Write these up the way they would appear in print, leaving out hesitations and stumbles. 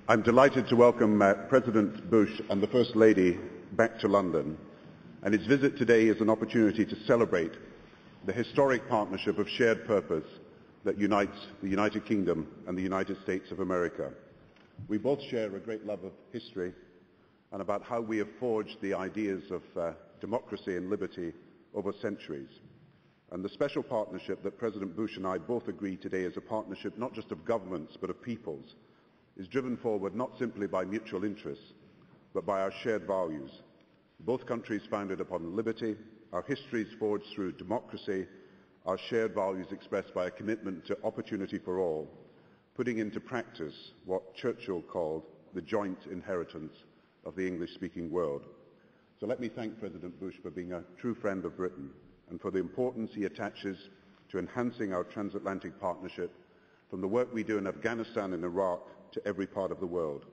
I'm delighted to welcome President Bush and the First Lady back to London, and his visit today is an opportunity to celebrate the historic partnership of shared purpose that unites the United Kingdom and the United States of America. We both share a great love of history and about how we have forged the ideas of democracy and liberty over centuries. And the special partnership that President Bush and I both agree today is a partnership not just of governments but of peoples, is driven forward not simply by mutual interests, but by our shared values. Both countries founded upon liberty, our histories forged through democracy, our shared values expressed by a commitment to opportunity for all, putting into practice what Churchill called the joint inheritance of the English-speaking world. So let me thank President Bush for being a true friend of Britain and for the importance he attaches to enhancing our transatlantic partnership from the work we do in Afghanistan and Iraq to every part of the world.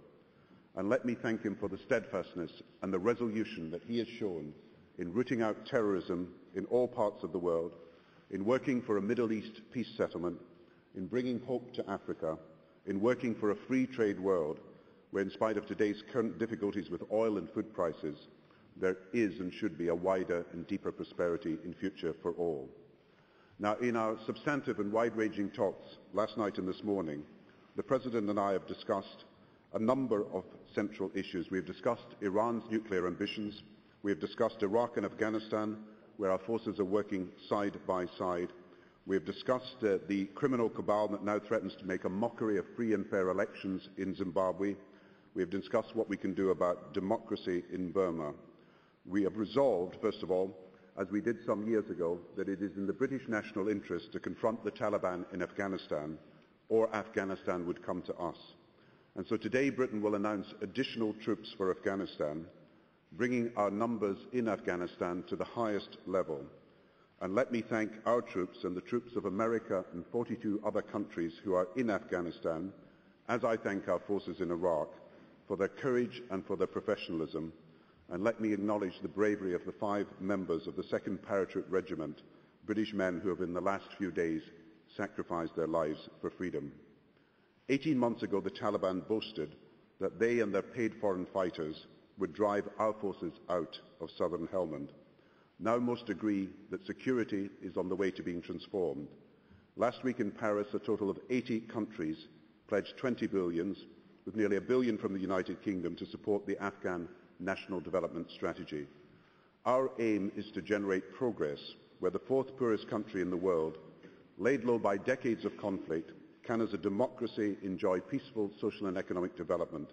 And let me thank him for the steadfastness and the resolution that he has shown in rooting out terrorism in all parts of the world, in working for a Middle East peace settlement, in bringing hope to Africa, in working for a free trade world where, in spite of today's current difficulties with oil and food prices, there is and should be a wider and deeper prosperity in future for all. Now, in our substantive and wide-ranging talks last night and this morning, the President and I have discussed a number of central issues. We have discussed Iran's nuclear ambitions. We have discussed Iraq and Afghanistan, where our forces are working side by side. We have discussed the criminal cabal that now threatens to make a mockery of free and fair elections in Zimbabwe. We have discussed what we can do about democracy in Burma. We have resolved, first of all, as we did some years ago, that it is in the British national interest to confront the Taliban in Afghanistan, or Afghanistan would come to us. And so today Britain will announce additional troops for Afghanistan, bringing our numbers in Afghanistan to the highest level. And let me thank our troops and the troops of America and 42 other countries who are in Afghanistan, as I thank our forces in Iraq, for their courage and for their professionalism. And let me acknowledge the bravery of the 5 members of the 2nd Paratroop Regiment, British men who have in the last few days sacrificed their lives for freedom. 18 months ago, the Taliban boasted that they and their paid foreign fighters would drive our forces out of southern Helmand. Now most agree that security is on the way to being transformed. Last week in Paris, a total of 80 countries pledged 20 billion, with nearly $1 billion from the United Kingdom, to support the Afghan National Development Strategy. Our aim is to generate progress where the 4th poorest country in the world, laid low by decades of conflict, can as a democracy enjoy peaceful social and economic development,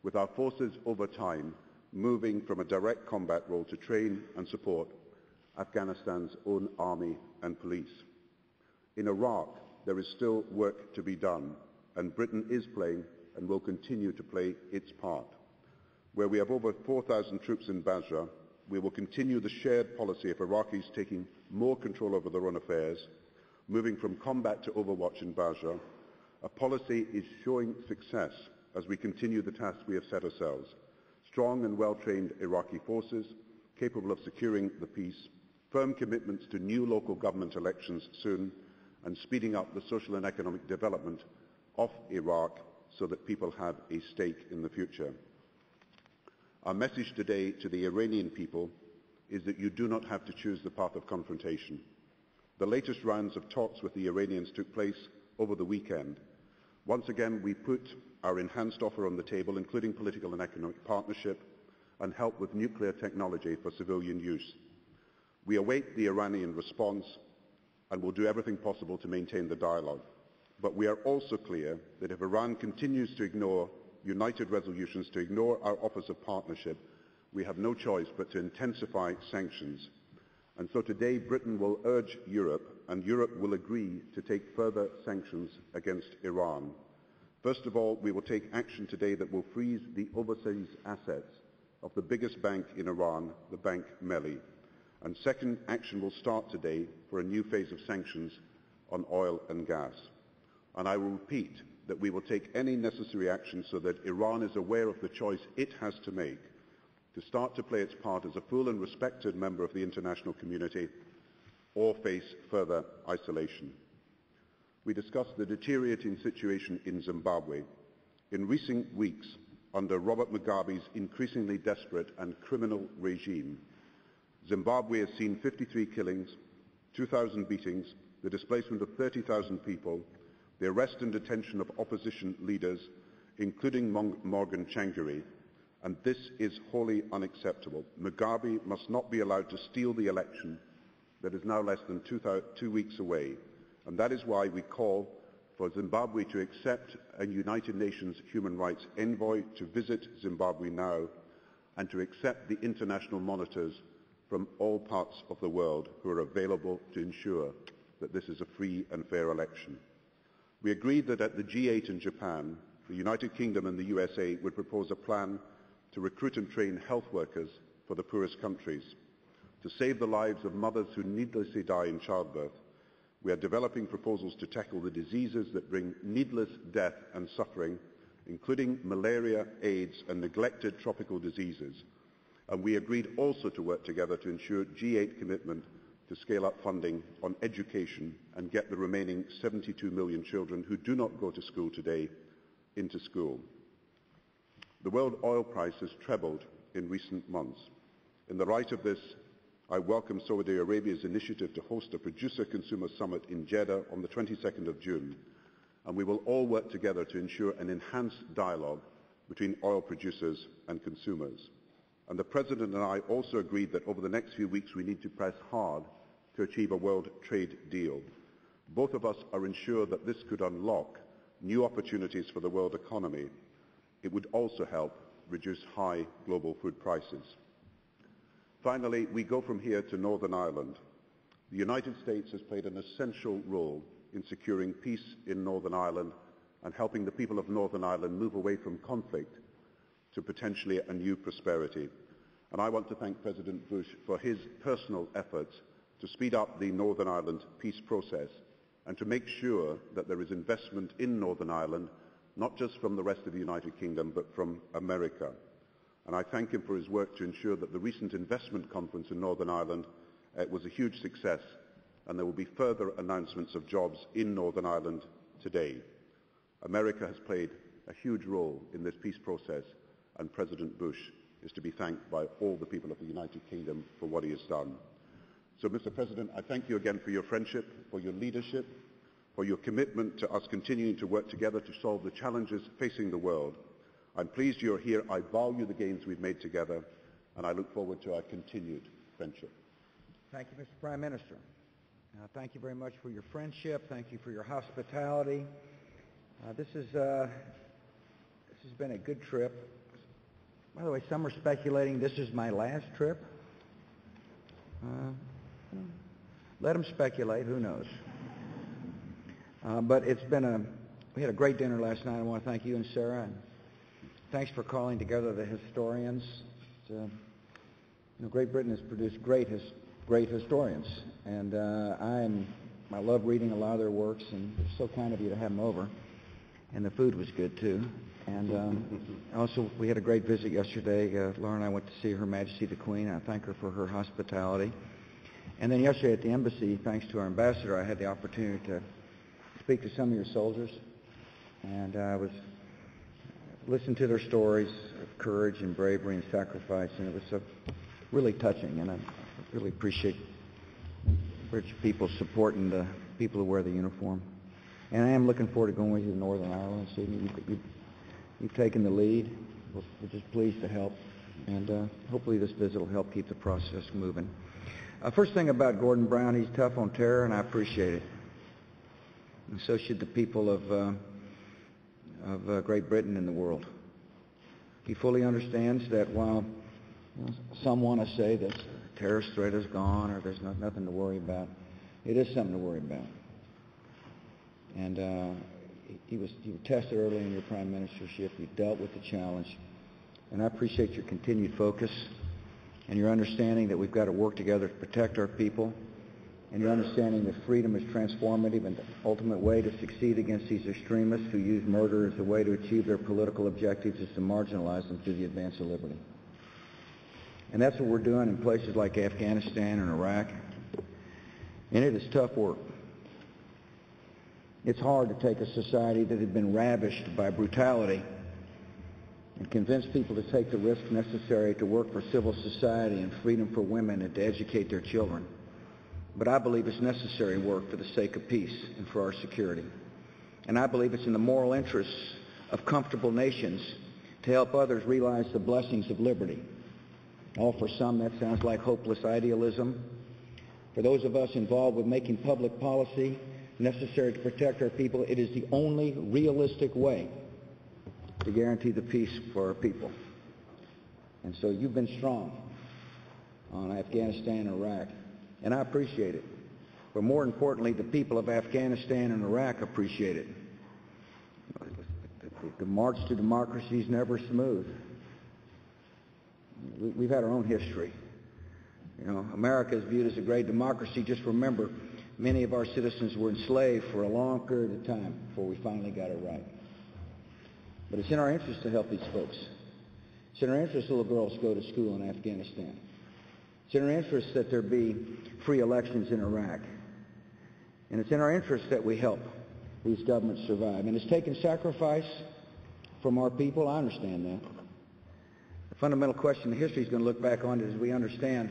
with our forces over time moving from a direct combat role to train and support Afghanistan's own army and police. In Iraq, there is still work to be done, and Britain is playing and will continue to play its part. Where we have over 4,000 troops in Basra, we will continue the shared policy of Iraqis taking more control over their own affairs, moving from combat to overwatch in Basra. A policy is showing success as we continue the task we have set ourselves. Strong and well-trained Iraqi forces, capable of securing the peace, firm commitments to new local government elections soon, and speeding up the social and economic development of Iraq so that people have a stake in the future. Our message today to the Iranian people is that you do not have to choose the path of confrontation. The latest rounds of talks with the Iranians took place over the weekend. Once again, we put our enhanced offer on the table, including political and economic partnership and help with nuclear technology for civilian use. We await the Iranian response and will do everything possible to maintain the dialogue. But we are also clear that if Iran continues to ignore united resolutions, to ignore our offers of partnership, we have no choice but to intensify sanctions. And so today Britain will urge Europe, and Europe will agree to take further sanctions against Iran. First of all, we will take action today that will freeze the overseas assets of the biggest bank in Iran, the Bank Melli. And second, action will start today for a new phase of sanctions on oil and gas. And I will repeat that we will take any necessary action so that Iran is aware of the choice it has to make to start to play its part as a full and respected member of the international community or face further isolation. We discussed the deteriorating situation in Zimbabwe In recent weeks, under Robert Mugabe's increasingly desperate and criminal regime, Zimbabwe has seen 53 killings, 2,000 beatings, the displacement of 30,000 people, the arrest and detention of opposition leaders, including Morgan Tsvangirai, and this is wholly unacceptable. Mugabe must not be allowed to steal the election that is now less than 2 weeks away, and that is why we call for Zimbabwe to accept a United Nations human rights envoy to visit Zimbabwe now, and to accept the international monitors from all parts of the world who are available to ensure that this is a free and fair election. We agreed that at the G8 in Japan, the United Kingdom and the USA would propose a plan to recruit and train health workers for the poorest countries. To save the lives of mothers who needlessly die in childbirth, we are developing proposals to tackle the diseases that bring needless death and suffering, including malaria, AIDS, and neglected tropical diseases. And we agreed also to work together to ensure G8 commitment to scale up funding on education and get the remaining 72 million children who do not go to school today into school. The world oil price has trebled in recent months. In the light of this, I welcome Saudi Arabia's initiative to host a producer-consumer summit in Jeddah on the 22nd of June, and we will all work together to ensure an enhanced dialogue between oil producers and consumers. And the President and I also agreed that over the next few weeks we need to press hard to achieve a world trade deal. Both of us are ensured that this could unlock new opportunities for the world economy. It would also help reduce high global food prices. Finally, we go from here to Northern Ireland. The United States has played an essential role in securing peace in Northern Ireland and helping the people of Northern Ireland move away from conflict to potentially a new prosperity. And I want to thank President Bush for his personal efforts to speed up the Northern Ireland peace process and to make sure that there is investment in Northern Ireland, not just from the rest of the United Kingdom, but from America. And I thank him for his work to ensure that the recent investment conference in Northern Ireland was a huge success, and there will be further announcements of jobs in Northern Ireland today. America has played a huge role in this peace process, and President Bush is to be thanked by all the people of the United Kingdom for what he has done. So, Mr. President, I thank you again for your friendship, for your leadership, for your commitment to us continuing to work together to solve the challenges facing the world. I'm pleased you're here. I value the gains we've made together, and I look forward to our continued friendship. Thank you, Mr. Prime Minister. Thank you very much for your friendship. Thank you for your hospitality. This has been a good trip. By the way, some are speculating this is my last trip. Let them speculate. Who knows? But it's been we had a great dinner last night. I want to thank you and Sarah. And thanks for calling together the historians. Great Britain has produced great historians, and I love reading a lot of their works, and it's so kind of you to have them over. And the food was good too. And also, we had a great visit yesterday. Laura and I went to see Her Majesty the Queen. I thank her for her hospitality. And then yesterday at the embassy, thanks to our ambassador, I had the opportunity to speak to some of your soldiers, and I listened to their stories of courage and bravery and sacrifice, and it was really touching. And I really appreciate British people supporting the people who wear the uniform. And I am looking forward to going with you to Northern Ireland this evening. You've taken the lead. We're just pleased to help, and hopefully this visit will help keep the process moving. First thing about Gordon Brown, he's tough on terror, and I appreciate it. And so should the people of Great Britain and the world. He fully understands that while some want to say that the terrorist threat is gone or there's nothing to worry about, it is something to worry about. And you were tested early in your prime ministership. You dealt with the challenge. And I appreciate your continued focus and your understanding that we've got to work together to protect our people, and your understanding that freedom is transformative and the ultimate way to succeed against these extremists who use murder as a way to achieve their political objectives is to marginalize them through the advance of liberty. And that's what we're doing in places like Afghanistan and Iraq. And it is tough work. It's hard to take a society that had been ravished by brutality and convince people to take the risks necessary to work for civil society and freedom for women and to educate their children. But I believe it's necessary work for the sake of peace and for our security. And I believe it's in the moral interests of comfortable nations to help others realize the blessings of liberty. Oh, for some, that sounds like hopeless idealism. For those of us involved with making public policy necessary to protect our people, it is the only realistic way to guarantee the peace for our people. And so you've been strong on Afghanistan and Iraq, and I appreciate it. But more importantly, the people of Afghanistan and Iraq appreciate it. The march to democracy is never smooth. We've had our own history. You know, America is viewed as a great democracy. Just remember, many of our citizens were enslaved for a long period of time before we finally got it right. But it's in our interest to help these folks. It's in our interest little girls go to school in Afghanistan. It's in our interest that there be free elections in Iraq. And it's in our interest that we help these governments survive. And it's taken sacrifice from our people. I understand that. The fundamental question in history is going to look back on it as we understand,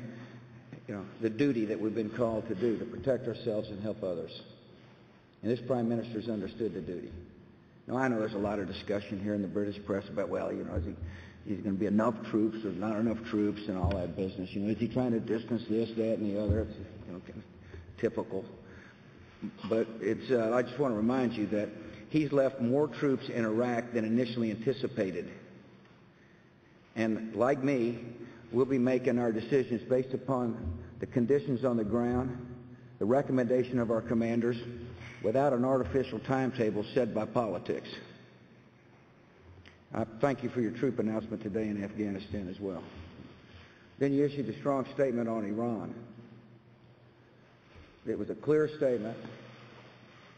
the duty that we've been called to do, to protect ourselves and help others. And this Prime Minister's understood the duty. Now, I know there's a lot of discussion here in the British press about, is he going to be enough troops or not enough troops and all that business. Is he trying to distance this, that, and the other? It's, kind of typical. But I just want to remind you that he's left more troops in Iraq than initially anticipated. And like me, we'll be making our decisions based upon the conditions on the ground, the recommendation of our commanders, without an artificial timetable set by politics. I thank you for your troop announcement today in Afghanistan as well. Then you issued a strong statement on Iran. It was a clear statement,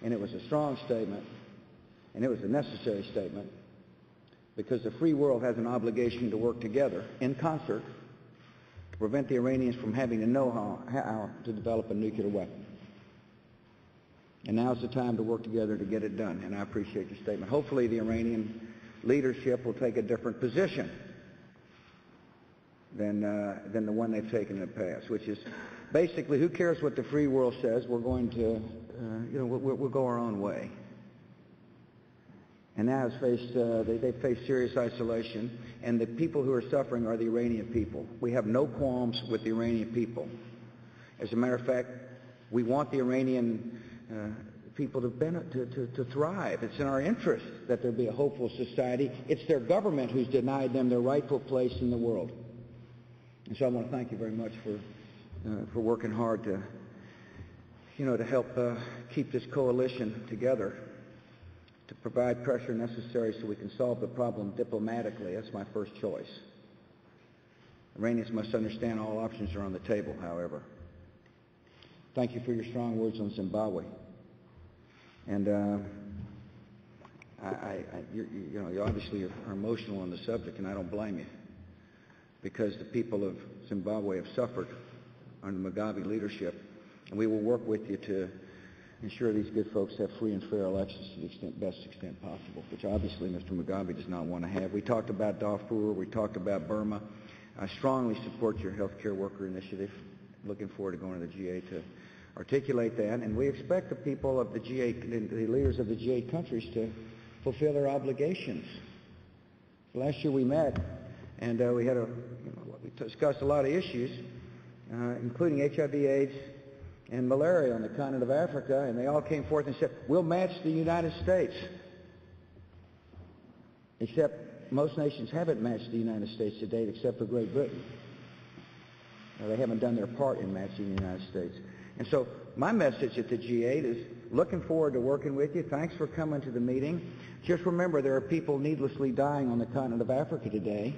and it was a strong statement, and it was a necessary statement, because the free world has an obligation to work together in concert to prevent the Iranians from having to know how to develop a nuclear weapon. And now's the time to work together to get it done, and I appreciate your statement. Hopefully the Iranian leadership will take a different position than the one they've taken in the past, which is basically, who cares what the free world says? We're going to, we'll go our own way. And now they've faced serious isolation, and the people who are suffering are the Iranian people. We have no qualms with the Iranian people. As a matter of fact, we want the Iranian people to thrive. It's in our interest that there be a hopeful society. It's their government who's denied them their rightful place in the world. And so I want to thank you very much for working hard to help keep this coalition together, to provide pressure necessary so we can solve the problem diplomatically. That's my first choice. Iranians must understand all options are on the table, however. Thank you for your strong words on Zimbabwe. And you obviously are emotional on the subject, and I don't blame you, because the people of Zimbabwe have suffered under Mugabe leadership, and we will work with you to ensure these good folks have free and fair elections to the best extent possible, which obviously Mr. Mugabe does not want to have. We talked about Darfur. We talked about Burma. I strongly support your health care worker initiative. Looking forward to going to the G8 to articulate that, and we expect the people of the G8, the leaders of the G8 countries, to fulfill their obligations. Last year we met, and we discussed a lot of issues, including HIV/AIDS and malaria on the continent of Africa, and they all came forth and said, we'll match the United States. Except most nations haven't matched the United States to date, except for Great Britain. They haven't done their part in matching the United States. And so my message at the G8 is looking forward to working with you. Thanks for coming to the meeting. Just remember, there are people needlessly dying on the continent of Africa today,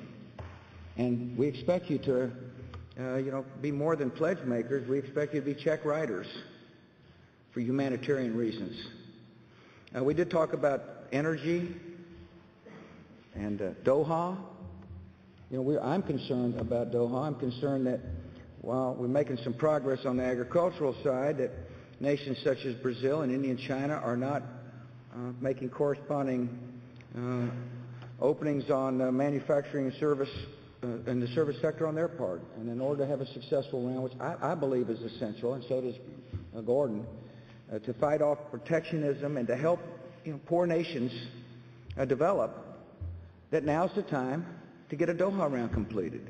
and we expect you to be more than pledge makers. We expect you to be check writers for humanitarian reasons. We did talk about energy and Doha. I'm concerned about Doha. I'm concerned that while we're making some progress on the agricultural side, that nations such as Brazil and India and China are not making corresponding openings on manufacturing and service in the service sector on their part. And in order to have a successful round, which I believe is essential, and so does Gordon, to fight off protectionism and to help poor nations develop, that now's the time to get a Doha round completed.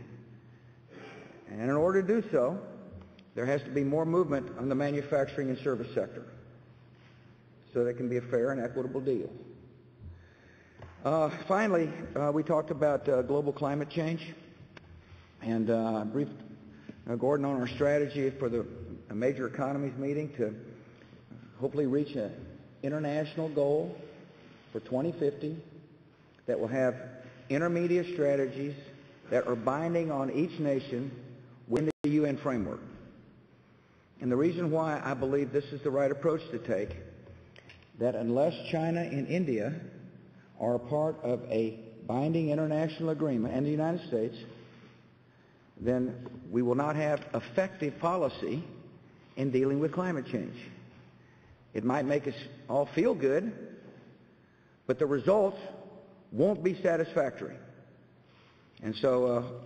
And in order to do so, there has to be more movement on the manufacturing and service sector so that it can be a fair and equitable deal. Finally, we talked about global climate change, and I briefed Gordon on our strategy for the major economies meeting to hopefully reach an international goal for 2050 that will have intermediate strategies that are binding on each nation within the UN framework. And the reason why I believe this is the right approach to take, that unless China and India are a part of a binding international agreement, and the United States, then we will not have effective policy in dealing with climate change. It might make us all feel good, but the results won't be satisfactory. And so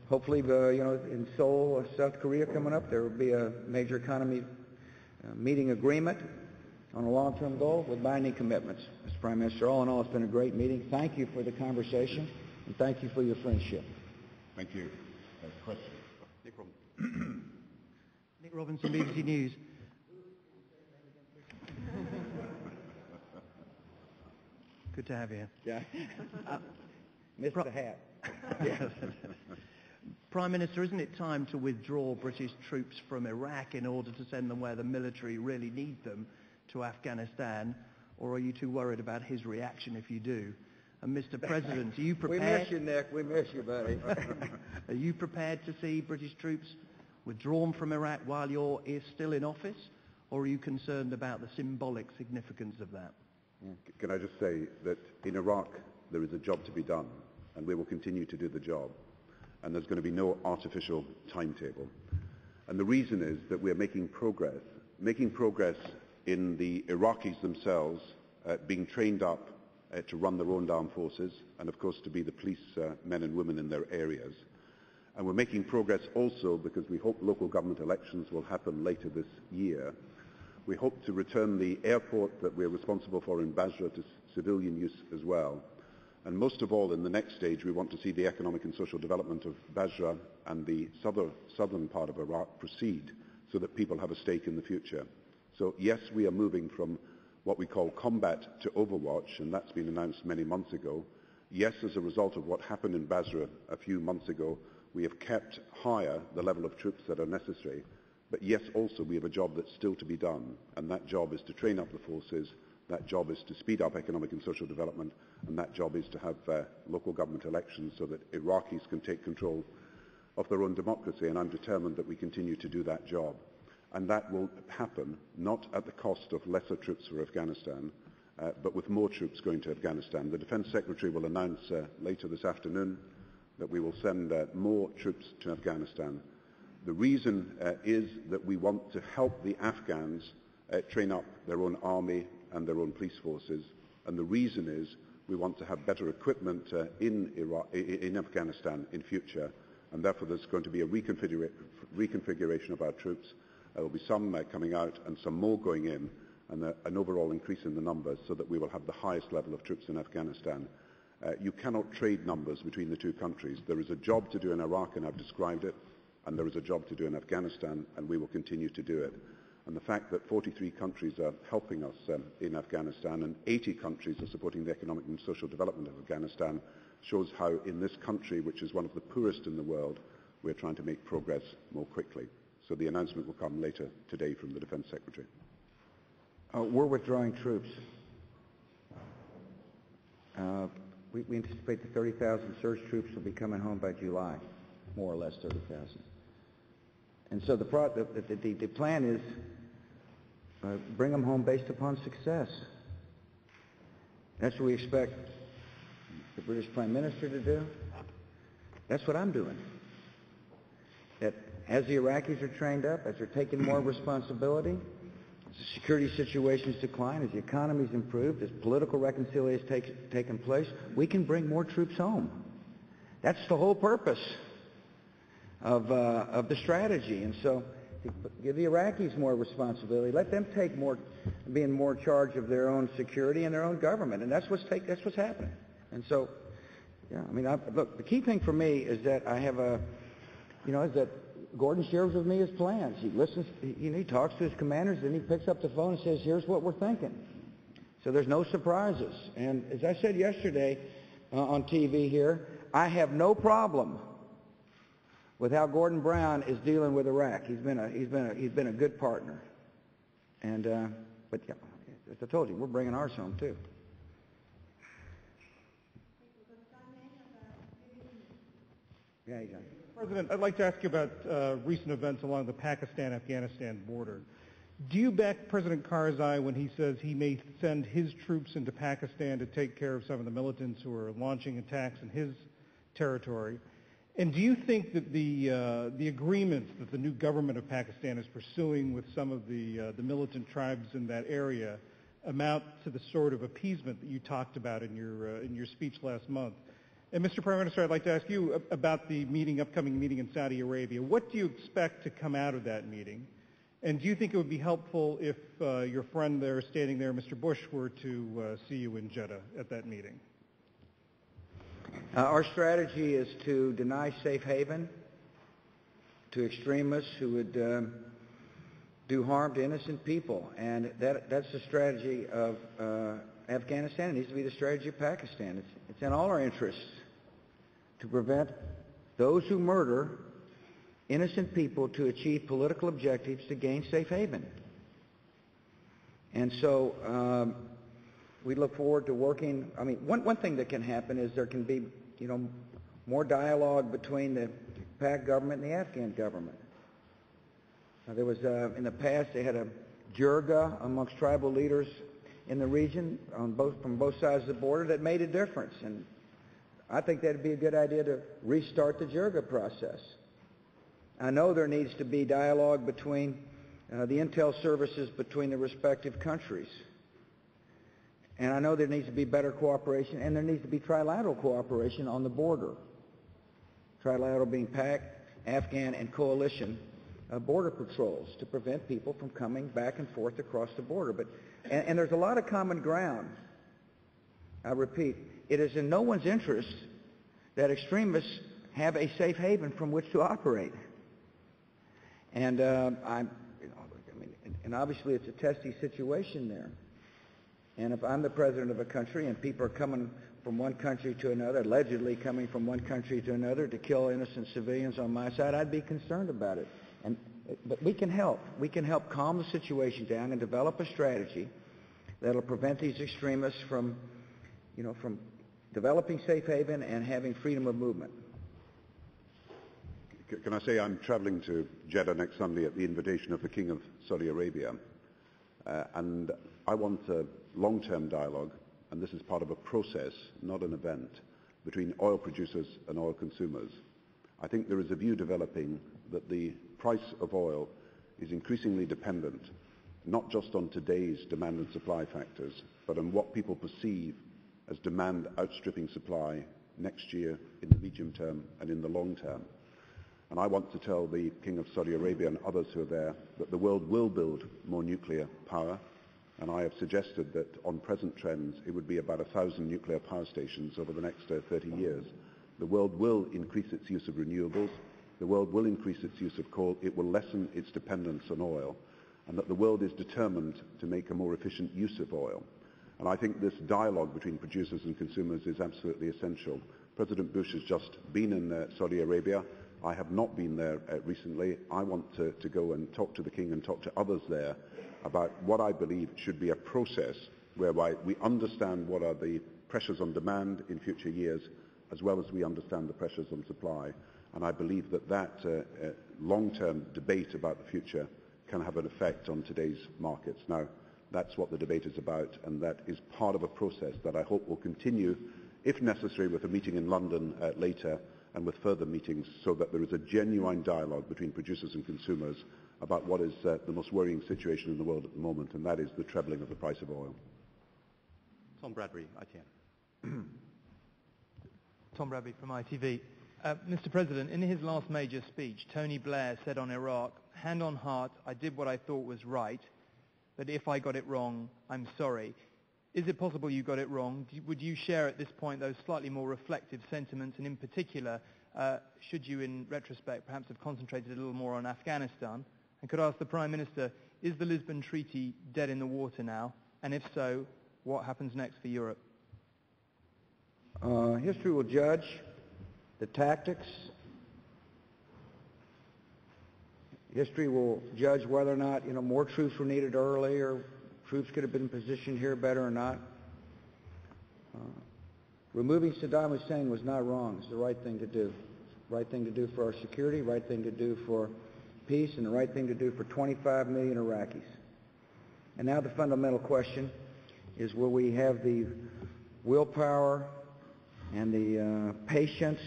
hopefully, in Seoul, South Korea coming up, there will be a major economy meeting agreement on a long-term goal with binding commitments. Mr. Prime Minister, all in all, it's been a great meeting. Thank you for the conversation, and thank you for your friendship. Thank you. Question. Nick Robinson, BBC News. Good to have you. Yeah. Missed the hat. Prime Minister, isn't it time to withdraw British troops from Iraq in order to send them where the military really need them, to Afghanistan, or are you too worried about his reaction if you do? And Mr. President, are you prepared? We miss you, Nick. We miss you, buddy. Are you prepared to see British troops withdrawn from Iraq while you're still in office, or are you concerned about the symbolic significance of that? Can I just say that in Iraq there is a job to be done, and we will continue to do the job, and there's going to be no artificial timetable. And the reason is that we are making progress in the Iraqis themselves being trained up to run their own armed forces, and of course to be the police men and women in their areas. And we're making progress also because we hope local government elections will happen later this year. We hope to return the airport that we're responsible for in Basra to civilian use as well. And most of all, in the next stage, we want to see the economic and social development of Basra and the southern part of Iraq proceed so that people have a stake in the future. So yes, we are moving from what we call combat to overwatch, and that's been announced many months ago. Yes, as a result of what happened in Basra a few months ago, we have kept higher the level of troops that are necessary. But yes, also we have a job that's still to be done, and that job is to train up the forces, that job is to speed up economic and social development, and that job is to have local government elections so that Iraqis can take control of their own democracy, and I'm determined that we continue to do that job. And that will happen not at the cost of lesser troops for Afghanistan, but with more troops going to Afghanistan. The Defence Secretary will announce later this afternoon that we will send more troops to Afghanistan. The reason is that we want to help the Afghans train up their own army and their own police forces. And the reason is we want to have better equipment in Afghanistan in future. And therefore there's going to be a reconfiguration of our troops. There will be some coming out and some more going in, and an overall increase in the numbers so that we will have the highest level of troops in Afghanistan. You cannot trade numbers between the two countries. There is a job to do in Iraq, and I've described it, and there is a job to do in Afghanistan, and we will continue to do it. And the fact that 43 countries are helping us in Afghanistan and 80 countries are supporting the economic and social development of Afghanistan shows how in this country, which is one of the poorest in the world, we're trying to make progress more quickly. So the announcement will come later today from the Defence Secretary. We're withdrawing troops. We anticipate the 30,000 surge troops will be coming home by July, more or less 30,000. And so the plan is bring them home based upon success. That's what we expect the British Prime Minister to do. That's what I'm doing. That as the Iraqis are trained up, as they're taking more responsibility, as the security situation's declined, as the economy's improved, as political reconciliation has taken place, we can bring more troops home. That's the whole purpose of the strategy. And so give the Iraqis more responsibility. Let them be in more charge of their own security and their own government. And that's what's happening. And so, yeah, I mean, look, the key thing for me is that I have is that Gordon shares with me his plans. He listens, he talks to his commanders, then he picks up the phone and says, here's what we're thinking. So there's no surprises. And as I said yesterday on TV here, I have no problem with how Gordon Brown is dealing with Iraq. He's been a good partner. And but yeah, as I told you, we're bringing ours home too. Yeah, you got it. President, I'd like to ask you about recent events along the Pakistan-Afghanistan border. Do you back President Karzai when he says he may send his troops into Pakistan to take care of some of the militants who are launching attacks in his territory? And do you think that the agreements that the new government of Pakistan is pursuing with some of the militant tribes in that area amount to the sort of appeasement that you talked about in your speech last month? And Mr. Prime Minister, I'd like to ask you about the upcoming meeting in Saudi Arabia. What do you expect to come out of that meeting? And do you think it would be helpful if your friend there standing there, Mr. Bush, were to see you in Jeddah at that meeting? Our strategy is to deny safe haven to extremists who would do harm to innocent people. And that's the strategy of Afghanistan. It needs to be the strategy of Pakistan. It's in all our interests to prevent those who murder innocent people to achieve political objectives to gain safe haven. And so we look forward to working. I mean, one thing that can happen is there can be, more dialogue between the Pak government and the Afghan government. There was, in the past, they had a jirga amongst tribal leaders in the region from both sides of the border that made a difference. And I think that would be a good idea to restart the jirga process. I know there needs to be dialogue between the intel services between the respective countries. And I know there needs to be better cooperation, and there needs to be trilateral cooperation on the border. Trilateral being PAC, Afghan, and coalition border patrols to prevent people from coming back and forth across the border. And there's a lot of common ground. I repeat, it is in no one's interest that extremists have a safe haven from which to operate. And and obviously it's a testy situation there. And if I'm the president of a country and people are coming from one country to another, allegedly coming from one country to another to kill innocent civilians on my side, I'd be concerned about it. But we can help. We can help calm the situation down and develop a strategy that'll prevent these extremists from developing safe haven and having freedom of movement. Can I say I'm traveling to Jeddah next Sunday at the invitation of the King of Saudi Arabia, and I want a long-term dialogue, and this is part of a process, not an event, between oil producers and oil consumers. I think there is a view developing that the price of oil is increasingly dependent not just on today's demand and supply factors, but on what people perceive as demand outstripping supply next year, in the medium term and in the long term. And I want to tell the King of Saudi Arabia and others who are there that the world will build more nuclear power, and I have suggested that on present trends it would be about 1,000 nuclear power stations over the next 30 years. The world will increase its use of renewables, the world will increase its use of coal, it will lessen its dependence on oil, and that the world is determined to make a more efficient use of oil. And I think this dialogue between producers and consumers is absolutely essential. President Bush has just been in Saudi Arabia. I have not been there recently. I want to go and talk to the King and talk to others there about what I believe should be a process whereby we understand what are the pressures on demand in future years, as well as we understand the pressures on supply. And I believe that long-term debate about the future can have an effect on today's markets. Now, that's what the debate is about, and that is part of a process that I hope will continue, if necessary, with a meeting in London later, and with further meetings, so that there is a genuine dialogue between producers and consumers about what is the most worrying situation in the world at the moment, and that is the trebling of the price of oil. Tom Bradbury, ITN. Tom Bradbury from ITV. Mr. President, in his last major speech, Tony Blair said on Iraq, "Hand on heart, I did what I thought was right, but if I got it wrong, I'm sorry." Is it possible you got it wrong? Would you share at this point those slightly more reflective sentiments, and in particular, should you in retrospect perhaps have concentrated a little more on Afghanistan? And could I ask the Prime Minister, is the Lisbon Treaty dead in the water now? And if so, what happens next for Europe? History will judge the tactics. History will judge whether or not, more troops were needed early, or troops could have been positioned here better or not. Removing Saddam Hussein was not wrong. It's the right thing to do. Right thing to do for our security, right thing to do for peace, and the right thing to do for 25 million Iraqis. And now the fundamental question is, will we have the willpower and the patience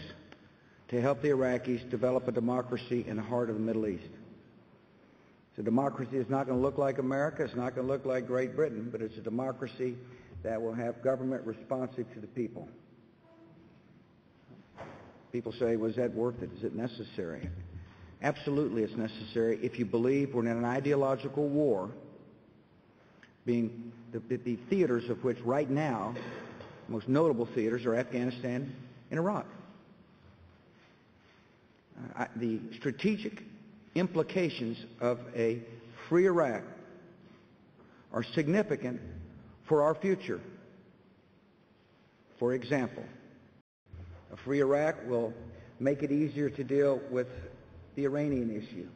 to help the Iraqis develop a democracy in the heart of the Middle East? So democracy is not going to look like America, it's not going to look like Great Britain, but it's a democracy that will have government responsive to the people. People say, was that worth it? Is it necessary? Absolutely it's necessary if you believe we're in an ideological war, being the theaters of which right now, most notable theaters are Afghanistan and Iraq. The strategic implications of a free Iraq are significant for our future. For example, a free Iraq will make it easier to deal with the Iranian issue.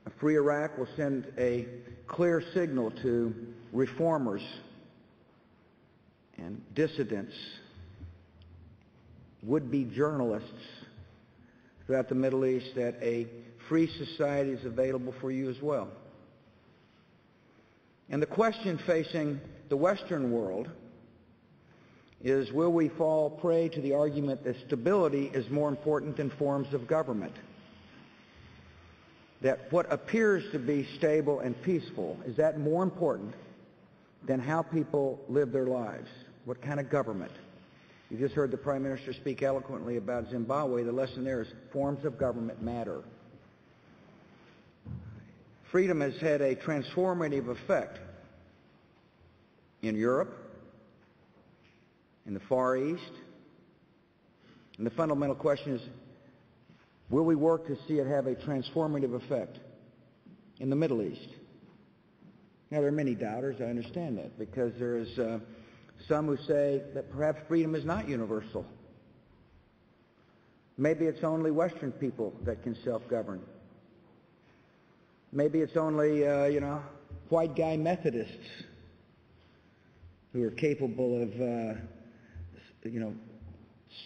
A free Iraq will send a clear signal to reformers and dissidents, would-be journalists throughout the Middle East, that a free society is available for you as well. And the question facing the Western world is, will we fall prey to the argument that stability is more important than forms of government? That what appears to be stable and peaceful, is that more important than how people live their lives? What kind of government? You just heard the Prime Minister speak eloquently about Zimbabwe. The lesson there is forms of government matter. Freedom has had a transformative effect in Europe, in the Far East, and the fundamental question is, will we work to see it have a transformative effect in the Middle East? Now, there are many doubters. I understand that, because there is some who say that perhaps freedom is not universal. Maybe it's only Western people that can self-govern. Maybe it's only, white guy Methodists who are capable of,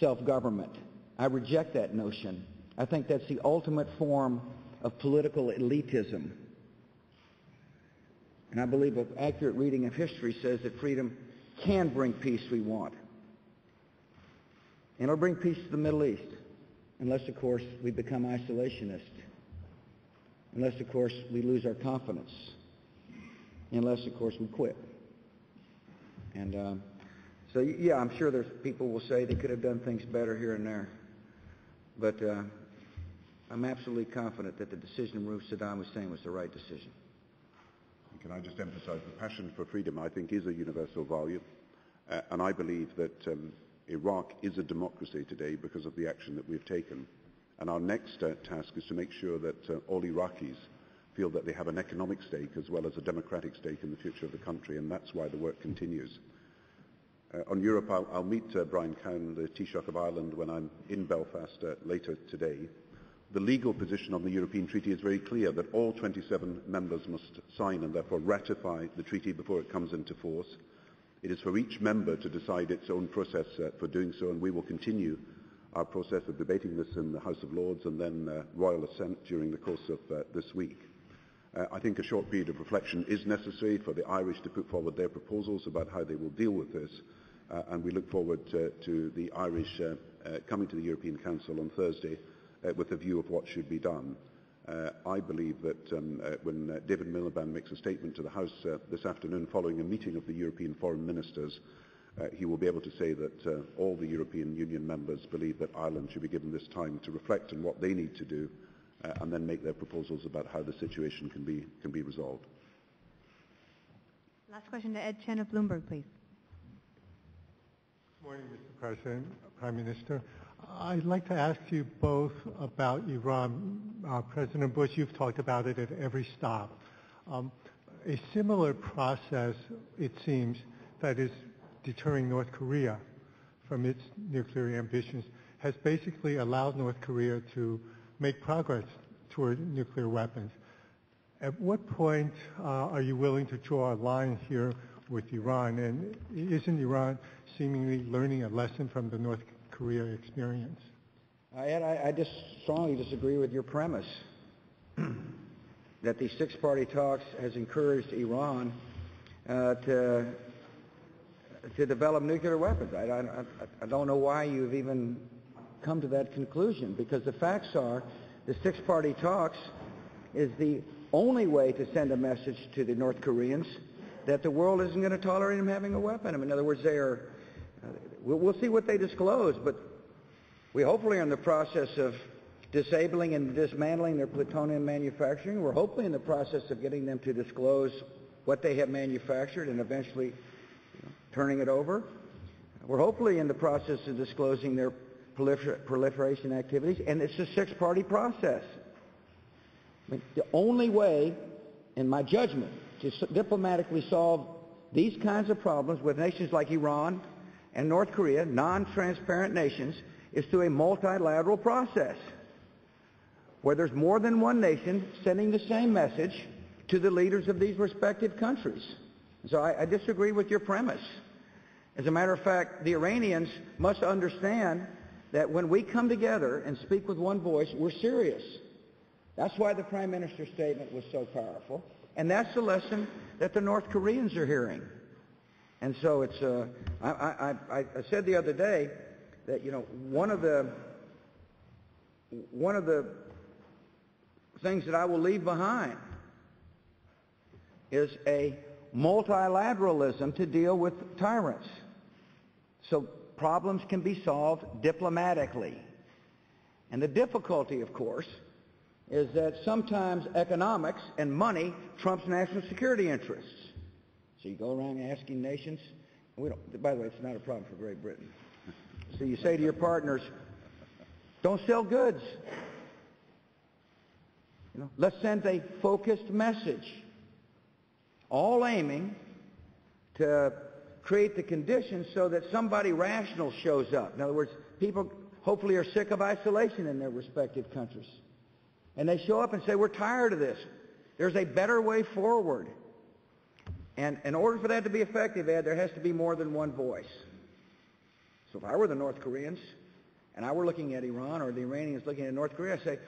self-government. I reject that notion. I think that's the ultimate form of political elitism. And I believe an accurate reading of history says that freedom can bring peace we want. And it'll bring peace to the Middle East, unless, of course, we become isolationists, unless, of course, we lose our confidence, unless, of course, we quit. And so, yeah, I'm sure there's people will say they could have done things better here and there. But I'm absolutely confident that the decision to remove Saddam Hussein was the right decision. Can I just emphasize the passion for freedom, I think, is a universal value. And I believe that Iraq is a democracy today because of the action that we've taken. And our next task is to make sure that all Iraqis feel that they have an economic stake as well as a democratic stake in the future of the country, and that's why the work continues. On Europe, I'll meet Brian Cowan, the Taoiseach of Ireland, when I'm in Belfast later today. The legal position on the European Treaty is very clear, that all 27 members must sign and therefore ratify the treaty before it comes into force. It is for each member to decide its own process for doing so, and we will continue our process of debating this in the House of Lords and then royal assent during the course of this week. I think a short period of reflection is necessary for the Irish to put forward their proposals about how they will deal with this, and we look forward to the Irish coming to the European Council on Thursday with a view of what should be done. I believe that when David Miliband makes a statement to the House this afternoon following a meeting of the European foreign ministers, he will be able to say that all the European Union members believe that Ireland should be given this time to reflect on what they need to do and then make their proposals about how the situation can be resolved. Last question to Ed Chen of Bloomberg, please. Good morning, Mr. President, Prime Minister. I'd like to ask you both about Iran. President Bush, you've talked about it at every stop. A similar process, it seems, that is deterring North Korea from its nuclear ambitions has basically allowed North Korea to make progress toward nuclear weapons. At what point are you willing to draw a line here with Iran? And isn't Iran seemingly learning a lesson from the North Korea experience? Ed, I just strongly disagree with your premise that the six-party talks has encouraged Iran to develop nuclear weapons. I don't know why you've even come to that conclusion, because the facts are the six-party talks is the only way to send a message to the North Koreans that the world isn't going to tolerate them having a weapon. I mean, in other words, they are. We'll see what they disclose, but we hopefully are in the process of disabling and dismantling their plutonium manufacturing. We're hopefully in the process of getting them to disclose what they have manufactured and eventually turning it over. We're hopefully in the process of disclosing their proliferation activities, and it's a six-party process. I mean, the only way, in my judgment, to diplomatically solve these kinds of problems with nations like Iran and North Korea, non-transparent nations, is through a multilateral process where there's more than one nation sending the same message to the leaders of these respective countries. So I disagree with your premise. As a matter of fact, the Iranians must understand that when we come together and speak with one voice, we're serious. That's why the Prime Minister's statement was so powerful. And that's the lesson that the North Koreans are hearing. And so it's, I said the other day that, you know, one of the things that I will leave behind is a multilateralism to deal with tyrants. So problems can be solved diplomatically. And the difficulty, of course, is that sometimes economics and money trumps national security interests. So you go around asking nations, by the way, it's not a problem for Great Britain. So you say to your partners, don't sell goods. You know, let's send a focused message, all aiming to create the conditions so that somebody rational shows up. In other words, people hopefully are sick of isolation in their respective countries. And they show up and say, we're tired of this. There's a better way forward. And in order for that to be effective, Ed, there has to be more than one voice. So if I were the North Koreans and I were looking at Iran, or the Iranians looking at North Korea, I'd say,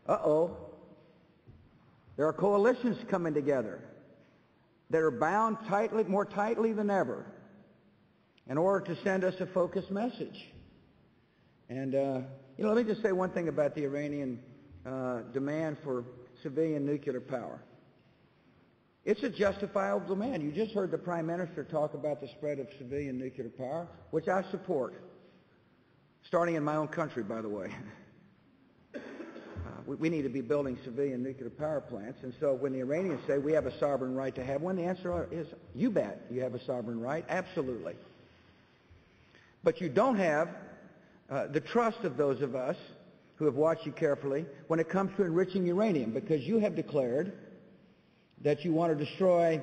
uh-oh, there are coalitions coming together that are bound tightly, more tightly than ever, in order to send us a focused message. And, you know, let me just say one thing about the Iranian demand for civilian nuclear power. It's a justifiable demand. You just heard the Prime Minister talk about the spread of civilian nuclear power, which I support, starting in my own country, by the way. We need to be building civilian nuclear power plants. And so when the Iranians say we have a sovereign right to have one, the answer is, you bet you have a sovereign right, absolutely. But you don't have the trust of those of us who have watched you carefully when it comes to enriching uranium, because you have declared that you want to destroy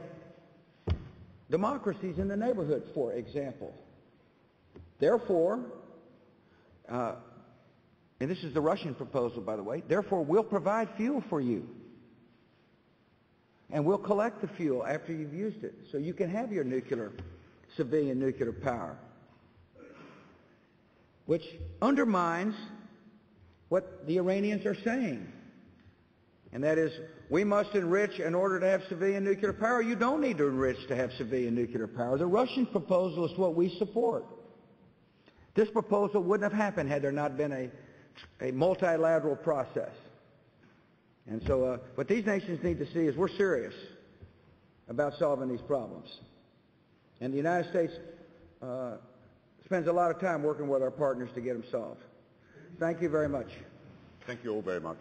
democracies in the neighborhood, for example. Therefore, and this is the Russian proposal, by the way, therefore we'll provide fuel for you. And we'll collect the fuel after you've used it, so you can have your civilian nuclear power, which undermines what the Iranians are saying. And that is, we must enrich in order to have civilian nuclear power. You don't need to enrich to have civilian nuclear power. The Russian proposal is what we support. This proposal wouldn't have happened had there not been a multilateral process. And so what these nations need to see is we're serious about solving these problems. And the United States spends a lot of time working with our partners to get them solved. Thank you very much. Thank you all very much.